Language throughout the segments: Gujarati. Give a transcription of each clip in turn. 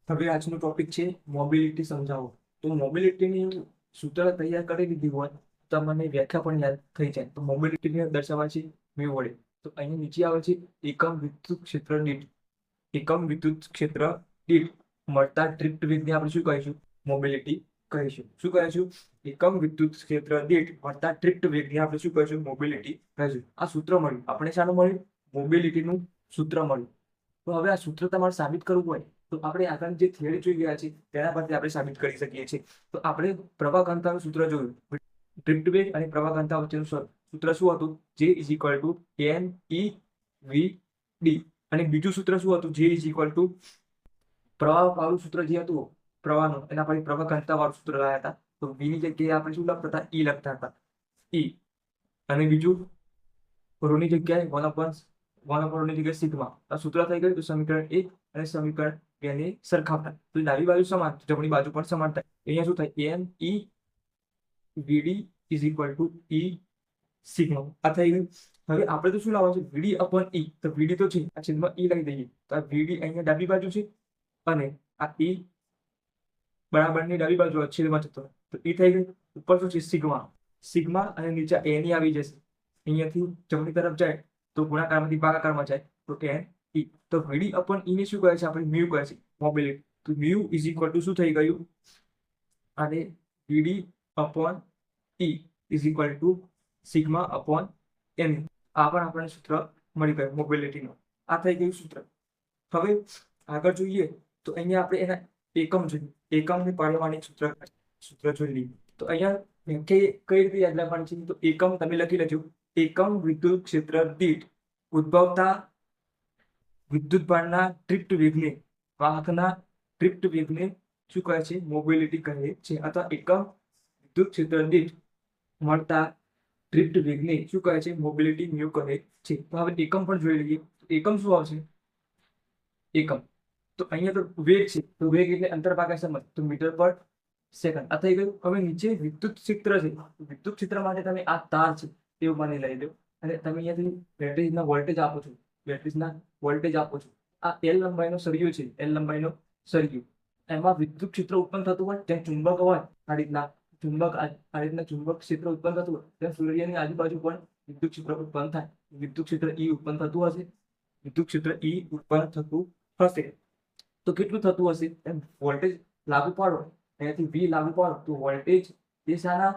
હવે આજનો ટોપિક છે મોબિલિટી સમજાવો. તો મોબિલિટીની સૂત્ર તૈયાર કરી દીધી હોય તો તમને વ્યાખ્યા પણ યાદ થઈ જાય. તો મોબિલિટીને દર્શાવવા છે મ્યુ વડે. તો અહીંયા નીચે આવે છે એકમ વિદ્યુત ક્ષેત્ર દીઠ. એકમ વિદ્યુત ક્ષેત્ર દીઠ મળતા ડ્રિફ્ટ વેગને આપણે શું કહીશું? મોબિલિટી કહીશું. શું કહીશું? એકમ વિદ્યુત ક્ષેત્ર દીઠ મળતા ડ્રિફ્ટ વેગને આપણે શું કહીશું? મોબિલિટી કહીશું. આ સૂત્ર મળ્યું આપણે. શાનું મળ્યું? મોબિલિટીનું સૂત્ર મળ્યું. તો હવે આ સૂત્ર તમારે સાબિત કરવું હોય તો આપણે આગળ જે થિયરી જોઈ ગયા છે તેના પરથી આપણે સાબિત કરી શકીએ છીએ. તો આપણે પ્રવાહ ઘનતાનું સૂત્ર જોયું. ડ્રિફ્ટ વેગ અને પ્રવાહ ઘનતા વચ્ચેનું સૂત્ર શું હતું? J is equal to NEVD. અને બીજું સૂત્ર શું હતું? J ઇઝ ઇક્વલ ટુ પ્રવાહ વાળું સૂત્ર જે હતું પ્રવાહનું, એના પછી પ્રવાહ ઘનતા વાળું સૂત્ર લાવ્યા હતા. તો V ની જગ્યાએ આપણે શું લખતા હતા? E લખતા હતા. E. અને બીજું રોની જગ્યાએ વન અપોન ની જગ્યાએ સિગ્મા. આ સૂત્ર થઈ ગયું. તો સમીકરણ 1 અને સમીકરણ 2 ને સરખા થાય તો ડાબી બાજુ સમાન, જમણી બાજુ પણ સમાન થાય. અહીંયા શું થાય? NEVD is equal to E sigma. આ થઈ ગયું. હવે આપણે તો શું લાવવાનું છે? VD upon E. તો VD તો છે, આ છેદમાં E લઈ દઈએ. તો આ VD અહીંયા ડાબી બાજુ છે અને આ E બરાબરની ડાબી બાજુ છેદમાં જતો રહે. તો E થઈ ગયું. ઉપર શું છે? સિગ્મા. સિગ્મા અને નીચે NE આવી જશે. અહીંયાથી જમણી તરફ જાય તો ગુણાકારમાંથી ભાગાકારમાં જાય તો NE. તો VD અપોન E ને શું કહે છે? આપણે મ્યુ કહે છે, મોબિલિટી. તો મ્યુ ઇઝ ઇક્વલ ટુ શું થઈ ગયું? અને VD upon E is equal to sigma upon NE. આ પણ આપણને સૂત્ર મળી ગયું મોબિલિટીનું. આ થઈ ગયું સૂત્ર. હવે આગળ જોઈએ તો અહીંયા આપણે એના એકમ જોઈએ. એકમની પારિમાણિક સૂત્ર જોઈ લઈએ. તો અહીંયા કઈ રીતે યાદ રાખવાની છે? તો એકમ તમે લખી લેજો. એકમ વિદ્યુત ક્ષેત્ર દીઠ ઉદ્ભવતા વિદ્યુતભારના ડ્રિફ્ટ વેગને, વાહકના ડ્રિફ્ટ વેગને શું કહે છે? મોબિલિટી કહે છે. અથવા એકમ વિદ્યુત ક્ષેત્ર દીઠ મળતા ડ્રિફ્ટ વેગને શું કહે છે? મોબિલિટી મ્યુ કહે છે. તો હવે એકમ પણ જોઈ લઈએ. એકમ શું આવશે? એકમ તો અહીંયા તો વેગ છે. તો વેગ એટલે અંતર ભાગ્યા સમય. તો મીટર પર સેકન્ડ. આ થઈ ગયું. હવે નીચે વિદ્યુત ક્ષેત્ર છે. વિદ્યુત ક્ષેત્ર માટે તમે આ તાર છે એવું માની લઈ લો અને તમે અહીંયાથી બેટરીના વોલ્ટેજ આપો છો. બેટરીના વોલ્ટેજ આપો છો. આ L લંબાઈનો સળિયો છે. L લંબાઈનો સળિયો. એમાં વિદ્યુત ક્ષેત્ર ઉત્પન્ન થતું હોય ત્યાં ચુંબક હોય આ રીતના ચુંબક ક્ષેત્ર ઉત્પન્ન થતું હોય ત્યાં સૂર્યની આજુબાજુ પણ વિદ્યુત ક્ષેત્ર ઉત્પન્ન થાય. વિદ્યુત ક્ષેત્ર E ઉત્પન્ન થતું હશે. વિદ્યુત ક્ષેત્ર E ઉત્પન્ન થતું હશે. તો કેટલું થતું હશે? એમ વોલ્ટેજ લાગુ પાડો, અહીંયાથી V લાગુ પાડો તો વોલ્ટેજ દિશાના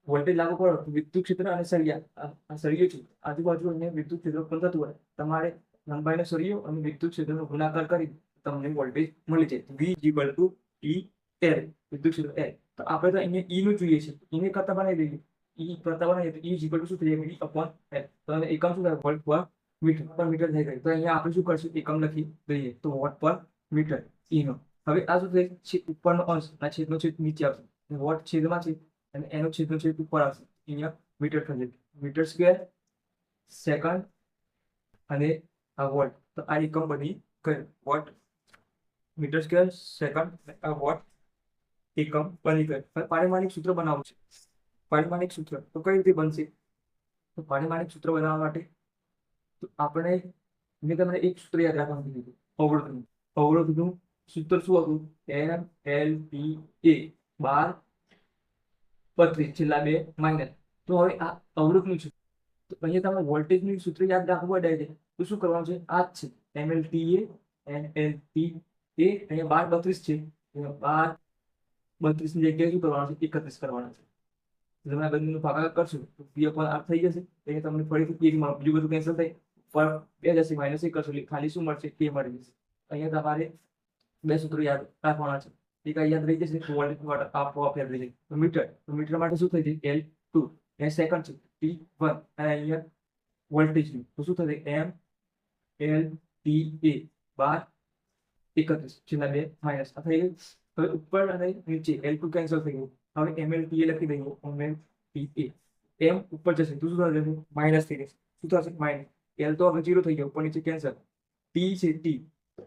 વોલ્ટેજ લાગુ પડો તો વિદ્યુત ક્ષેત્ર અને સળિયા આ સળિયો છે આજુબાજુ અહીંયા વિદ્યુત ક્ષેત્ર ઉત્પન્ન થતું હોય. તમારે લંબાઈનો સળિયો અને વિદ્યુત ક્ષેત્રનો ગુણાકાર કરી તમને વોલ્ટેજ મળી જાય. V equal to E L, વિદ્યુત ક્ષેત્ર L. તો આપણે તો અહીંયા E નું જોઈએ છે. E ને કરતા બનાવી દઈએ. E કરતા બનાવીએ તો E ઇક્વલ ટુ શું થઈ જાય? V upon L. તો એકમ શું થાય? વોલ્ટ પર મીટર પર મીટર થઈ ગયું. તો અહીંયા આપણે શું કરશું? એકમ લખી દઈએ તો વોટ પર મીટર E નો. હવે આ શું થાય? ઉપરનો અંશ આ છેદનો છેદ નીચે આવશે. વોટ છેદમાં છે અને એનો છેદનો છેદ ઉપર આવશે. અહીંયા મીટર થઈ જાય. મીટર સ્ક્વેર સેકન્ડ અને આ વોટ. તો આ એકમ બની ગયો. વોટ મીટર સ્ક્વેર સેકન્ડ, આ વોટ એકમ બની ગયો. હવે પારિમાણિક સૂત્ર બનાવવું છે. પારિમાણિક સૂત્ર તો કઈ રીતે બનશે? તો પારિમાણિક સૂત્ર બનાવવા માટે તો આપણે મેં તમને એક સૂત્ર યાદ રાખવાનું કીધું. અવરોધનું. અવરોધનું સૂત્ર શું હતું? MLPA 12 છેલ્લા બે માઇનસ. તો હવે આ અવરોધનું છે. તો અહીંયા તમારે વોલ્ટેજનું સૂત્ર યાદ રાખવું હોય ડાયરેક્ટ તો શું કરવાનું છે? આ જ છે MLPA. અહીંયા 12 32 છે. 12 32 ની જગ્યાએ શું કરવાનું છે? 31 કરવાના છે. તમે આ બંનેનો ભાગાકાર કરશો તો P/R થઈ જશે. અહીંયા તમને ફરીથી એક બીજું બધું કેન્સલ થાય. પર 2 જશે, -1 કરશો એટલે ખાલી શું મળશે? K મળી જશે. અહીંયા તમારે બે સૂત્રો યાદ રાખવાના છે. એક યાદ રહી જશે તો વોલ્ટેજ આપોઆપ યાદ રહી જાય. તો મીટર માટે શું થઈ જાય? L2. અહીંયા સેકન્ડ છે T1 અને અહીંયા વોલ્ટેજનું તો શું થશે? MLPA 12 31 છેલ્લા બે માઇનસ. આ થઈ ગયું. હવે ઉપર અને નીચે L2 કેન્સલ થઈ ગયું. હવે MLPA લખી દઈએ. MLPA M ઉપર જશે તો શું થશે? માઇનસ થઈ જશે. શું થશે? માઇનસ. L તો હવે 0 થઈ ગયો. ઉપર નીચે કેન્સલ. T છે T.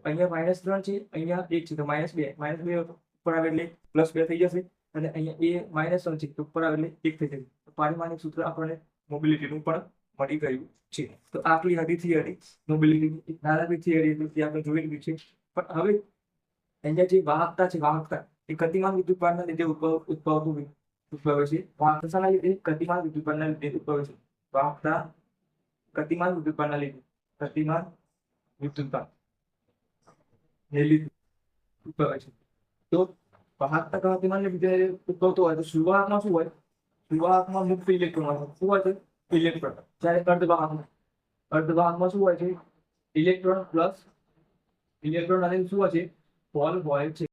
અહીંયા -3 છે, અહીંયા 1 છે તો -2. -2 ઉપર આવે એટલે +2 થઈ જશે અને અહીંયા A -3 છે તો ઉપર આવે એટલે 1 થઈ જશે. તો પારિમાણિક સૂત્ર આપણને મોબિલિટીનું પણ મળી ગયું છે. તો આટલી હતી થિયરી મોબિલિટીની. એક નાનકડી થિયરી હતી આપણે જોઈ લીધી છે. પણ હવે અહીંયા જે વાહકતા છે, વાહકતા એ ગતિમાન વિદ્યુતભારના લીધે ઉદ્ભવે છે. વાહકતા શાના લીધે? ગતિમાન વિદ્યુતભારના લીધે ઉદ્ભવે છે. વાહકતા ગતિમાન વિદ્યુતભારના લીધે, ગતિમાન વિદ્યુતભાર ને લીધે ઉદ્ભવે છે. તો વાહકતા ગતિમાનને લીધે ઉદ્ભવતો હોય તો સુવાહકમાં શું હોય? સુવાહકમાં મુક્ત ઇલેક્ટ્રોન હોય. શું હોય છે? ઇલેક્ટ્રોન. જ્યારે અર્ધવાહકમાં શું હોય છે? ઇલેક્ટ્રોન પ્લસ ઇલેક્ટ્રોન અને શું હોય છે? હોલ હોય છે.